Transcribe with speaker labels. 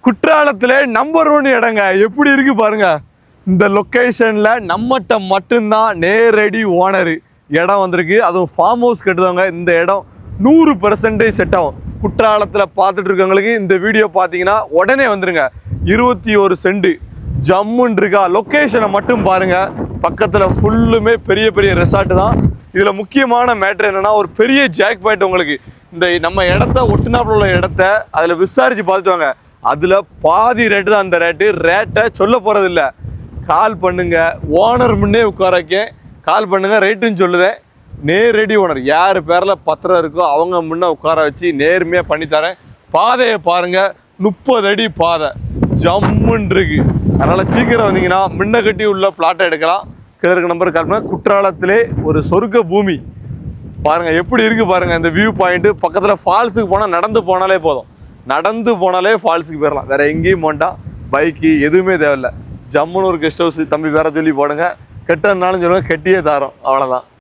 Speaker 1: குற்றாலத்துல number 1 இடங்க எப்படி இருக்கு பாருங்க. இந்த லொக்கேஷன்ல நம்மகிட்ட மட்டும்தான் நேரடி ஓனர் இடம் வந்திருக்கு. அதுவும் ஃபார்ம் ஹவுஸ் கட்டுறவங்க இந்த இடம் 100% செட் ஆகும். குற்றாலத்துல பார்த்துட்டு இருக்கவங்களுக்கு இந்த வீடியோ பார்த்தீங்கன்னா உடனே வந்துருங்க. 21 சென்ட் ஜம்முன்னு இருக்கா. லொக்கேஷனை மட்டும் பாருங்க. பக்கத்துல ஃபுல்லுமே பெரிய பெரிய ரெசார்ட் தான். இதுல முக்கியமான மேட்ரு என்னன்னா, ஒரு பெரிய ஜாக் பாயிண்ட் உங்களுக்கு இந்த நம்ம இடத்த ஒட்டுனாப்புல உள்ள இடத்த அதுல விசாரிச்சு பார்த்துட்டு வாங்க. அதுல பாதி ரேட்டு தான். அந்த ரேட்டை சொல்ல போறது இல்லை. கால் பண்ணுங்க, ஓனர் முன்னே உட்கார வைக்கேன். கால் பண்ணுங்க, ரேட்டுன்னு சொல்லுதேன். நேரடி ஓனர் யார் பேரில் பத்திரம் இருக்கோ அவங்க முன்னே உட்கார வச்சு நேர்மையாக பண்ணித்தரேன். பாதையை பாருங்க, 30 அடி பாதை ஜம்முன்னு இருக்கு. அதனால சீக்கிரம் வந்தீங்கன்னா முன்ன கட்டி உள்ள பிளாட்டை எடுக்கலாம். கிழக்கு நம்பர் கால் பண்ண. குற்றாலத்திலே ஒரு சொர்க்க பூமி பாருங்க எப்படி இருக்கு பாருங்க. இந்த வியூ பாயிண்ட் பக்கத்துல ஃபால்ஸுக்கு போனால் நடந்து போனாலே போதும். நடந்து போனாலே ஃபால்ஸுக்கு போயிடலாம். வேற எங்கேயும் போண்டா, பைக்கு எதுவுமே தேவையில்லை. ஜம்முன்னு ஒரு கெஸ்ட் ஹவுஸ் தம்பி வேற சொல்லி போடுங்க. கெட்டனாலும் சொல்லுங்க, கெட்டியே தாரோம். அவ்வளோதான்.